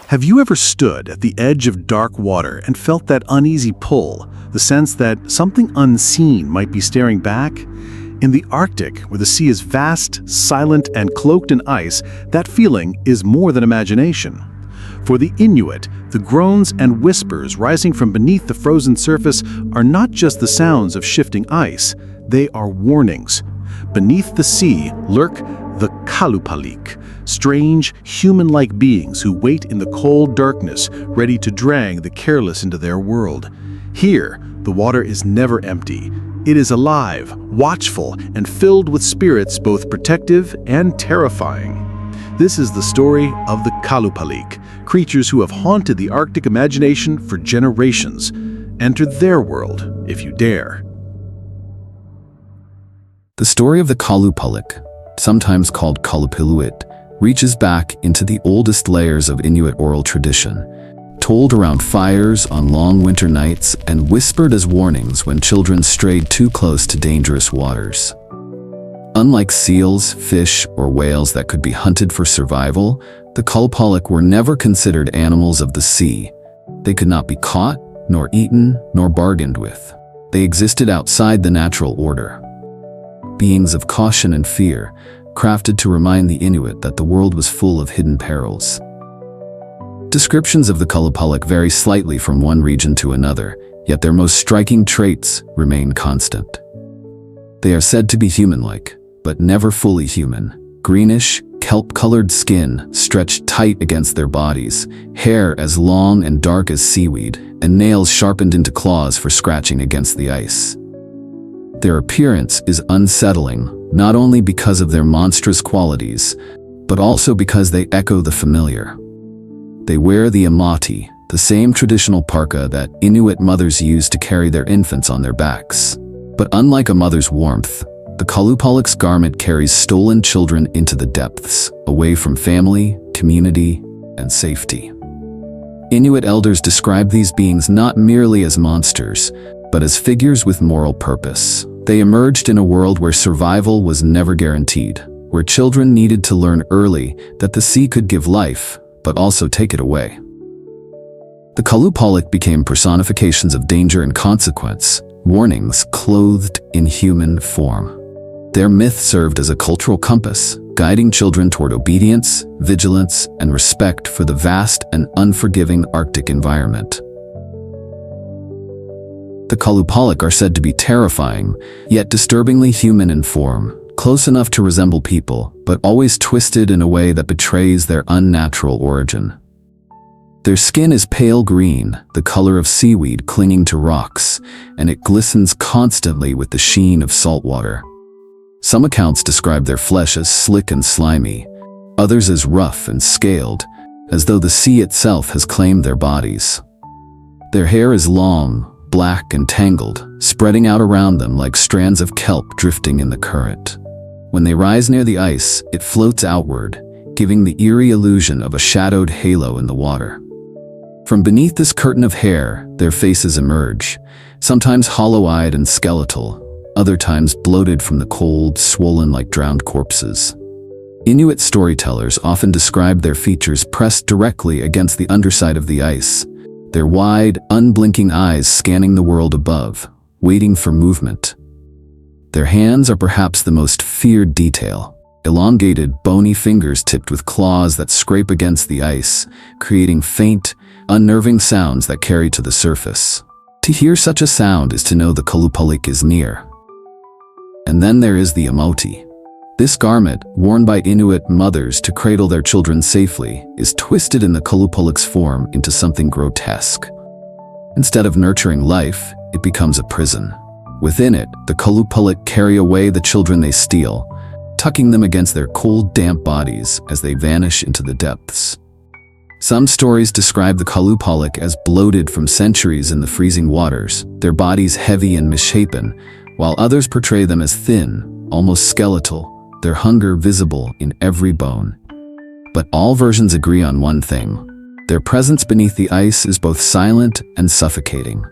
Have you ever stood at the edge of dark water and felt that uneasy pull, the sense that something unseen might be staring back? In the Arctic, where the sea is vast, silent, and cloaked in ice, that feeling is more than imagination. For the Inuit, the groans and whispers rising from beneath the frozen surface are not just the sounds of shifting ice, they are warnings. Beneath the sea lurk the Qalupalik, strange, human-like beings who wait in the cold darkness, ready to drag the careless into their world. Here, the water is never empty. It is alive, watchful, and filled with spirits both protective and terrifying. This is the story of the Qalupalik, creatures who have haunted the Arctic imagination for generations. Enter their world, if you dare. The story of the Qalupalik, sometimes called Qallupilluit, reaches back into the oldest layers of Inuit oral tradition, told around fires on long winter nights and whispered as warnings when children strayed too close to dangerous waters. Unlike seals, fish, or whales that could be hunted for survival, the Qalupalik were never considered animals of the sea. They could not be caught, nor eaten, nor bargained with. They existed outside the natural order. Beings of caution and fear, crafted to remind the Inuit that the world was full of hidden perils. Descriptions of the Qalupalik vary slightly from one region to another, yet their most striking traits remain constant. They are said to be human-like, but never fully human. Greenish, kelp-colored skin stretched tight against their bodies, hair as long and dark as seaweed, and nails sharpened into claws for scratching against the ice. Their appearance is unsettling, not only because of their monstrous qualities, but also because they echo the familiar. They wear the amati, the same traditional parka that Inuit mothers use to carry their infants on their backs. But unlike a mother's warmth, the Qallupalik's garment carries stolen children into the depths, away from family, community, and safety. Inuit elders describe these beings not merely as monsters, but as figures with moral purpose. They emerged in a world where survival was never guaranteed, where children needed to learn early that the sea could give life, but also take it away. The Qallupilluit became personifications of danger and consequence, warnings clothed in human form. Their myth served as a cultural compass, guiding children toward obedience, vigilance, and respect for the vast and unforgiving Arctic environment. The Qalupalik are said to be terrifying, yet disturbingly human in form, close enough to resemble people, but always twisted in a way that betrays their unnatural origin. Their skin is pale green, the color of seaweed clinging to rocks, and it glistens constantly with the sheen of salt water. Some accounts describe their flesh as slick and slimy, others as rough and scaled, as though the sea itself has claimed their bodies. Their hair is long, black and tangled, spreading out around them like strands of kelp drifting in the current. When they rise near the ice, it floats outward, giving the eerie illusion of a shadowed halo in the water. From beneath this curtain of hair, their faces emerge, sometimes hollow-eyed and skeletal, other times bloated from the cold, swollen like drowned corpses. Inuit storytellers often describe their features pressed directly against the underside of the ice, their wide, unblinking eyes scanning the world above, waiting for movement. Their hands are perhaps the most feared detail, elongated, bony fingers tipped with claws that scrape against the ice, creating faint, unnerving sounds that carry to the surface. To hear such a sound is to know the Qallupalik is near. And then there is the amoti. This garment, worn by Inuit mothers to cradle their children safely, is twisted in the Qallupalik's form into something grotesque. Instead of nurturing life, it becomes a prison. Within it, the Qallupilluit carry away the children they steal, tucking them against their cold, damp bodies as they vanish into the depths. Some stories describe the Qallupilluit as bloated from centuries in the freezing waters, their bodies heavy and misshapen, while others portray them as thin, almost skeletal, their hunger visible in every bone. But all versions agree on one thing. Their presence beneath the ice is both silent and suffocating,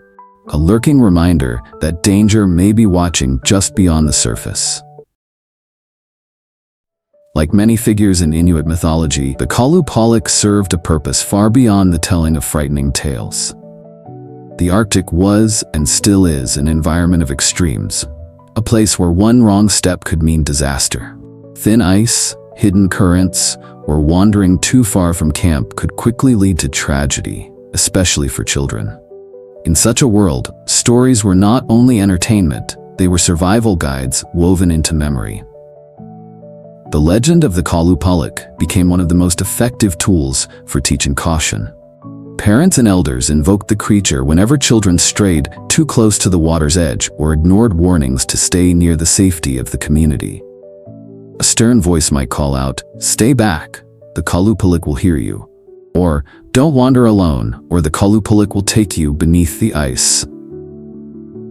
a lurking reminder that danger may be watching just beyond the surface. Like many figures in Inuit mythology, the Qallupalik served a purpose far beyond the telling of frightening tales. The Arctic was, and still is, an environment of extremes, a place where one wrong step could mean disaster. Thin ice, hidden currents, or wandering too far from camp could quickly lead to tragedy, especially for children. In such a world, stories were not only entertainment, they were survival guides woven into memory. The legend of the Qalupalik became one of the most effective tools for teaching caution. Parents and elders invoked the creature whenever children strayed too close to the water's edge or ignored warnings to stay near the safety of the community. A stern voice might call out, "Stay back, the Qallupalik will hear you," or "Don't wander alone, or the Qallupalik will take you beneath the ice."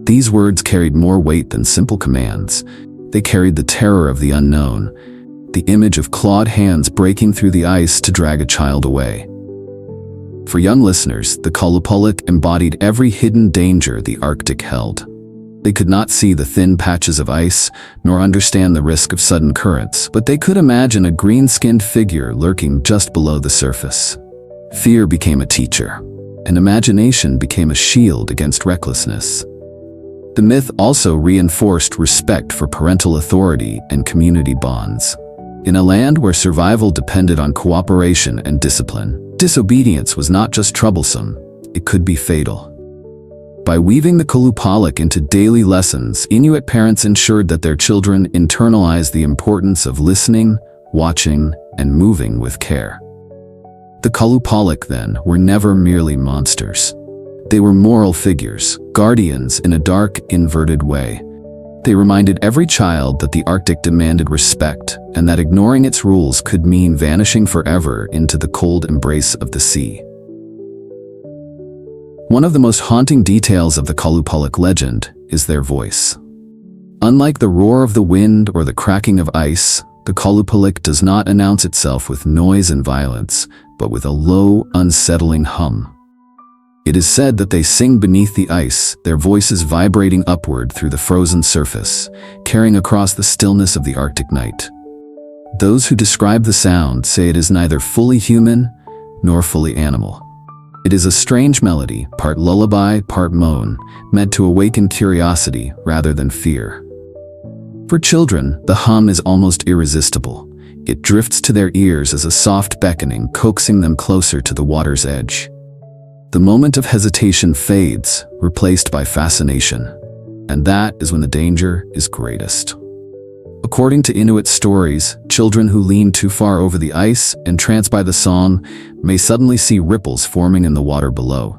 These words carried more weight than simple commands. They carried the terror of the unknown, the image of clawed hands breaking through the ice to drag a child away. For young listeners, the Qallupalik embodied every hidden danger the Arctic held. They could not see the thin patches of ice, nor understand the risk of sudden currents, but they could imagine a green-skinned figure lurking just below the surface. Fear became a teacher, and imagination became a shield against recklessness. The myth also reinforced respect for parental authority and community bonds. In a land where survival depended on cooperation and discipline, disobedience was not just troublesome, it could be fatal. By weaving the Qallupalik into daily lessons, Inuit parents ensured that their children internalized the importance of listening, watching, and moving with care. The Qallupalik, then, were never merely monsters. They were moral figures, guardians in a dark, inverted way. They reminded every child that the Arctic demanded respect, and that ignoring its rules could mean vanishing forever into the cold embrace of the sea. One of the most haunting details of the Qalupalik legend is their voice. Unlike the roar of the wind or the cracking of ice, the Qallupalik does not announce itself with noise and violence, but with a low, unsettling hum. It is said that they sing beneath the ice, their voices vibrating upward through the frozen surface, carrying across the stillness of the Arctic night. Those who describe the sound say it is neither fully human nor fully animal. It is a strange melody, part lullaby, part moan, meant to awaken curiosity rather than fear. For children, the hum is almost irresistible. It drifts to their ears as a soft beckoning, coaxing them closer to the water's edge. The moment of hesitation fades, replaced by fascination, and that is when the danger is greatest. According to Inuit stories, children who lean too far over the ice, entranced by the song, may suddenly see ripples forming in the water below.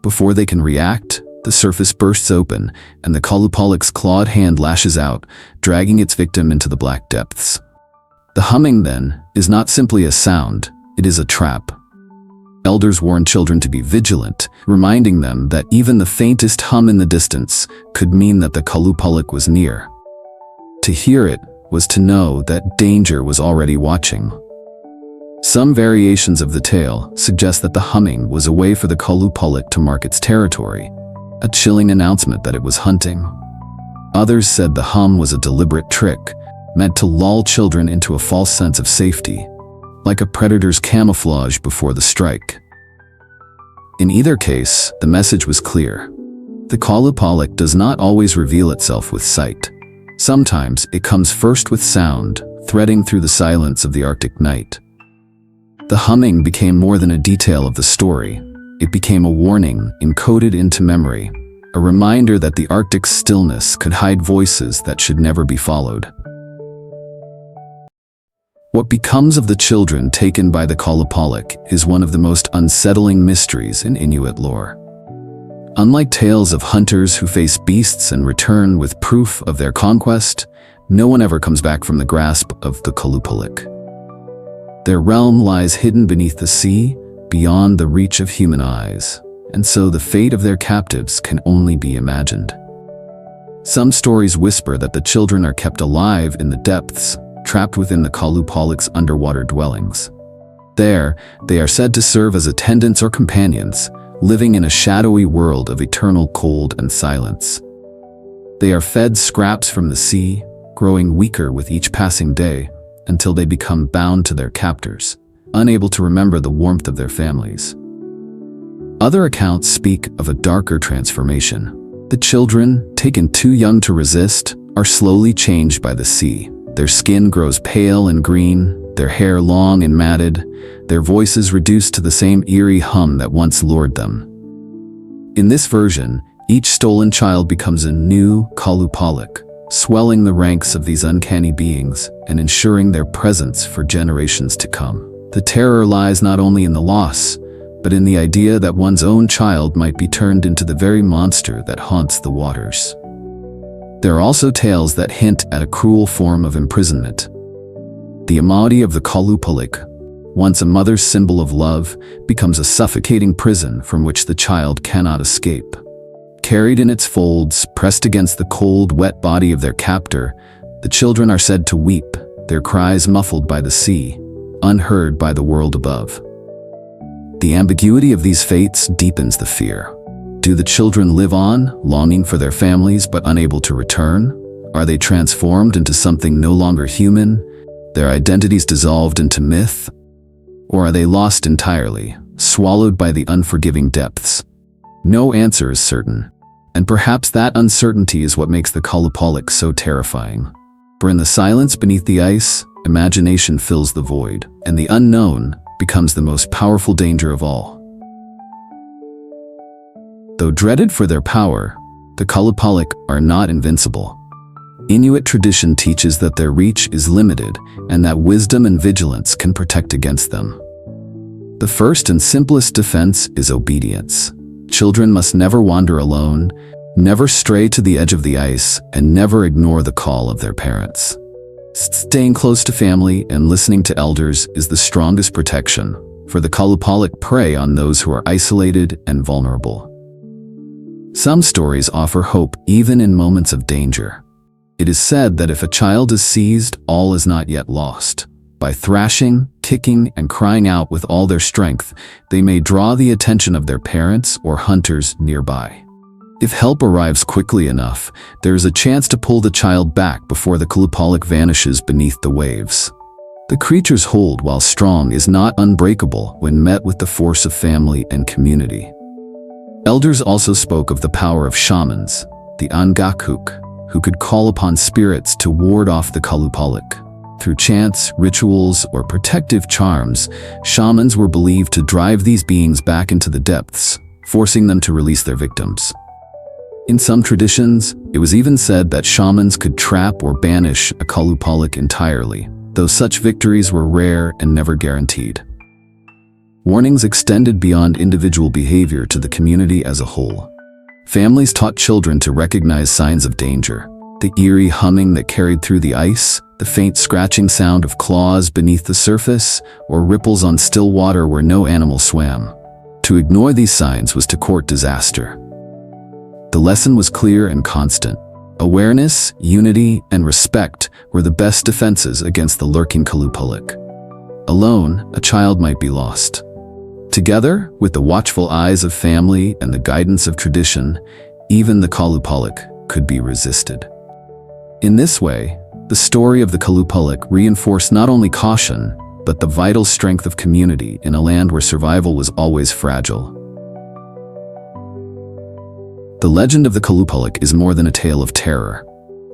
Before they can react, the surface bursts open, and the Qallupalik's clawed hand lashes out, dragging its victim into the black depths. The humming, then, is not simply a sound, it is a trap. Elders warn children to be vigilant, reminding them that even the faintest hum in the distance could mean that the Qallupalik was near. To hear it was to know that danger was already watching. Some variations of the tale suggest that the humming was a way for the Qallupalik to mark its territory, a chilling announcement that it was hunting. Others said the hum was a deliberate trick, meant to lull children into a false sense of safety, like a predator's camouflage before the strike. In either case, the message was clear. The Qallupalik does not always reveal itself with sight. Sometimes it comes first with sound, threading through the silence of the Arctic night. The humming became more than a detail of the story. It became a warning encoded into memory, a reminder that the Arctic's stillness could hide voices that should never be followed. What becomes of the children taken by the Qallupalik is one of the most unsettling mysteries in Inuit lore. Unlike tales of hunters who face beasts and return with proof of their conquest, no one ever comes back from the grasp of the Qallupalik. Their realm lies hidden beneath the sea, beyond the reach of human eyes, and so the fate of their captives can only be imagined. Some stories whisper that the children are kept alive in the depths, trapped within the Qallupalik's underwater dwellings. There, they are said to serve as attendants or companions, living in a shadowy world of eternal cold and silence. They are fed scraps from the sea, growing weaker with each passing day, until they become bound to their captors, unable to remember the warmth of their families. Other accounts speak of a darker transformation. The children, taken too young to resist, are slowly changed by the sea. Their skin grows pale and green, their hair long and matted, their voices reduced to the same eerie hum that once lured them. In this version, each stolen child becomes a new Qalupalik, swelling the ranks of these uncanny beings and ensuring their presence for generations to come. The terror lies not only in the loss, but in the idea that one's own child might be turned into the very monster that haunts the waters. There are also tales that hint at a cruel form of imprisonment. The Amadi of the Qallupalik, once a mother's symbol of love, becomes a suffocating prison from which the child cannot escape. Carried in its folds, pressed against the cold, wet body of their captor, the children are said to weep, their cries muffled by the sea, unheard by the world above. The ambiguity of these fates deepens the fear. Do the children live on, longing for their families but unable to return? Are they transformed into something no longer human, their identities dissolved into myth? Or are they lost entirely, swallowed by the unforgiving depths? No answer is certain, and perhaps that uncertainty is what makes the Qalupalik so terrifying. For in the silence beneath the ice, imagination fills the void, and the unknown becomes the most powerful danger of all. Though dreaded for their power, the Qallupalik are not invincible. Inuit tradition teaches that their reach is limited and that wisdom and vigilance can protect against them. The first and simplest defense is obedience. Children must never wander alone, never stray to the edge of the ice, and never ignore the call of their parents. Staying close to family and listening to elders is the strongest protection, for the Qalupalik prey on those who are isolated and vulnerable. Some stories offer hope even in moments of danger. It is said that if a child is seized, all is not yet lost. By thrashing, kicking, and crying out with all their strength, they may draw the attention of their parents or hunters nearby. If help arrives quickly enough, there is a chance to pull the child back before the Qalupalik vanishes beneath the waves. The creature's hold, while strong, is not unbreakable when met with the force of family and community. Elders also spoke of the power of shamans, the Angakuk, who could call upon spirits to ward off the Qalupalik. Through chants, rituals, or protective charms, shamans were believed to drive these beings back into the depths, forcing them to release their victims. In some traditions, it was even said that shamans could trap or banish a Qalupalik entirely, though such victories were rare and never guaranteed. Warnings extended beyond individual behavior to the community as a whole. Families taught children to recognize signs of danger. The eerie humming that carried through the ice, the faint scratching sound of claws beneath the surface, or ripples on still water where no animal swam. To ignore these signs was to court disaster. The lesson was clear and constant. Awareness, unity, and respect were the best defenses against the lurking Qallupalik. Alone, a child might be lost. Together, with the watchful eyes of family and the guidance of tradition, even the Qallupalik could be resisted. In this way, the story of the Qallupalik reinforced not only caution, but the vital strength of community in a land where survival was always fragile. The legend of the Qallupalik is more than a tale of terror.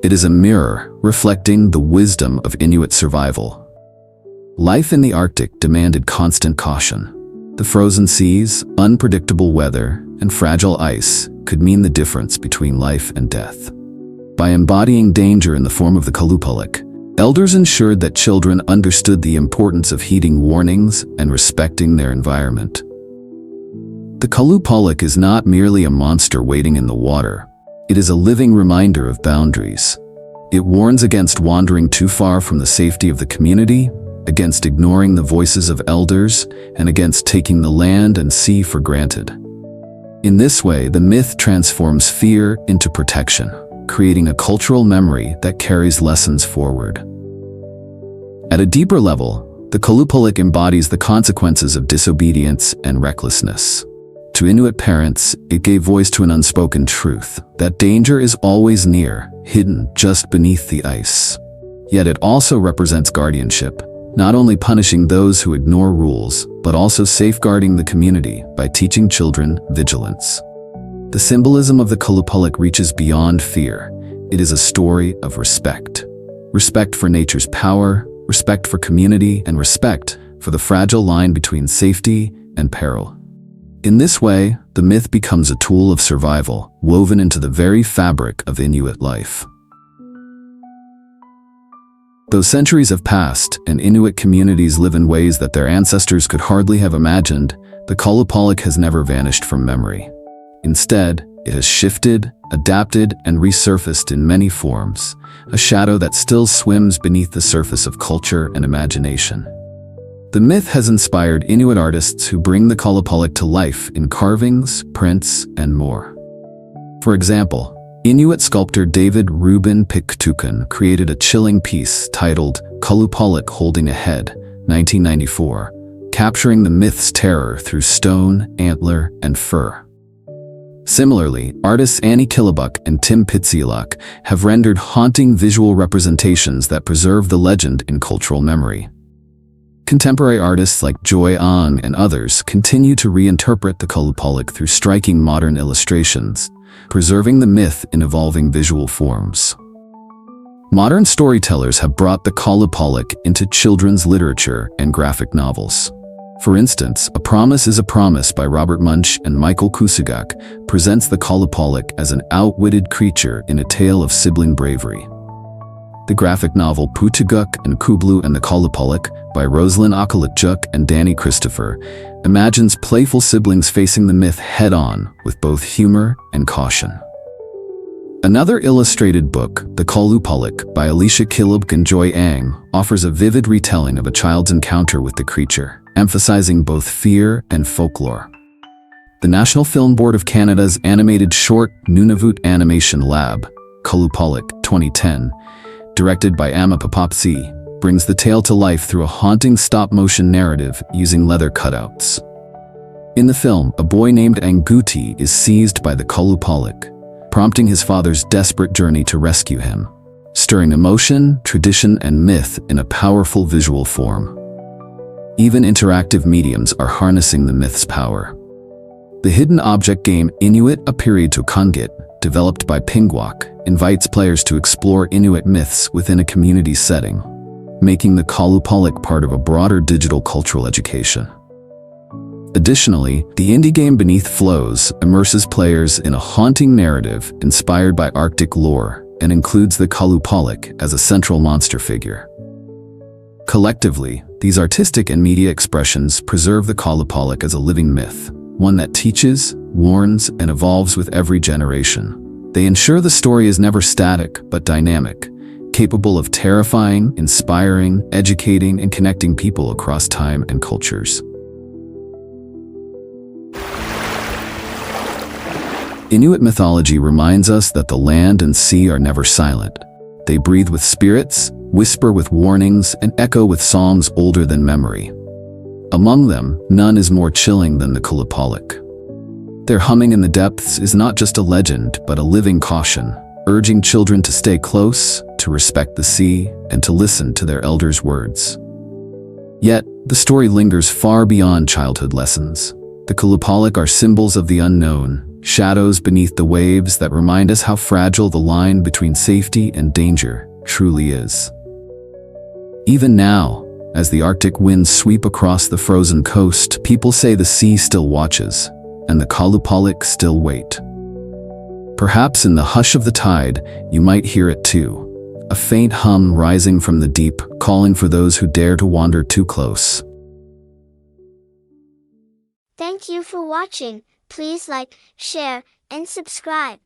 It is a mirror reflecting the wisdom of Inuit survival. Life in the Arctic demanded constant caution. The frozen seas, unpredictable weather, and fragile ice could mean the difference between life and death. By embodying danger in the form of the Qallupalik, elders ensured that children understood the importance of heeding warnings and respecting their environment. The Qallupalik is not merely a monster waiting in the water. It is a living reminder of boundaries. It warns against wandering too far from the safety of the community, against ignoring the voices of elders, and against taking the land and sea for granted. In this way, the myth transforms fear into protection, creating a cultural memory that carries lessons forward. At a deeper level, the Qallupalik embodies the consequences of disobedience and recklessness. To Inuit parents, it gave voice to an unspoken truth, that danger is always near, hidden just beneath the ice. Yet it also represents guardianship, not only punishing those who ignore rules, but also safeguarding the community by teaching children vigilance. The symbolism of the Qallupalik reaches beyond fear. It is a story of respect. Respect for nature's power, respect for community, and respect for the fragile line between safety and peril. In this way, the myth becomes a tool of survival, woven into the very fabric of Inuit life. Though centuries have passed and Inuit communities live in ways that their ancestors could hardly have imagined, the Qallupalik has never vanished from memory. Instead, it has shifted, adapted, and resurfaced in many forms, a shadow that still swims beneath the surface of culture and imagination. The myth has inspired Inuit artists who bring the Qallupalik to life in carvings, prints, and more. For example, Inuit sculptor David Rubin Piktukun created a chilling piece titled Qalupalik Holding a Head, 1994, capturing the myth's terror through stone, antler, and fur. Similarly, artists Annie Killabuk and Tim Pitsialak have rendered haunting visual representations that preserve the legend in cultural memory. Contemporary artists like Joy Ang and others continue to reinterpret the Qallupalik through striking modern illustrations, preserving the myth in evolving visual forms. Modern storytellers have brought the Qallupalik into children's literature and graphic novels. For instance, A Promise is a Promise by Robert Munsch and Michael Kusugak presents the Qallupalik as an outwitted creature in a tale of sibling bravery. The graphic novel Putuguk and Kublu and the Qallupalik by Rosalind Akalatjuk and Danny Christopher imagines playful siblings facing the myth head-on with both humor and caution. Another illustrated book, The Qallupalik by Alicia Killabuk and Joy Ang, offers a vivid retelling of a child's encounter with the creature, emphasizing both fear and folklore. The National Film Board of Canada's animated short Nunavut Animation Lab, Qalupalik 2010, directed by Amma Papapsi, brings the tale to life through a haunting stop-motion narrative using leather cutouts. In the film, a boy named Anguti is seized by the Qallupalik, prompting his father's desperate journey to rescue him, stirring emotion, tradition, and myth in a powerful visual form. Even interactive mediums are harnessing the myth's power. The hidden object game Inuit A Period to Kungit, developed by Pingwalk, invites players to explore Inuit myths within a community setting, making the Qallupalik part of a broader digital cultural education. Additionally, the indie game Beneath Flows immerses players in a haunting narrative inspired by Arctic lore and includes the Qallupalik as a central monster figure. Collectively, these artistic and media expressions preserve the Qallupalik as a living myth, one that teaches, warns, and evolves with every generation. They ensure the story is never static but dynamic, capable of terrifying, inspiring, educating, and connecting people across time and cultures. Inuit mythology reminds us that the land and sea are never silent. They breathe with spirits, whisper with warnings, and echo with songs older than memory. Among them, none is more chilling than the Qallupalik. Their humming in the depths is not just a legend, but a living caution, urging children to stay close, to respect the sea, and to listen to their elders' words. Yet, the story lingers far beyond childhood lessons. The Qallupalik are symbols of the unknown, shadows beneath the waves that remind us how fragile the line between safety and danger truly is. Even now, as the Arctic winds sweep across the frozen coast, people say the sea still watches, and the Qallupalik still wait. Perhaps in the hush of the tide, you might hear it too, a faint hum rising from the deep, calling for those who dare to wander too close. Thank you for watching. Please like, share, and subscribe.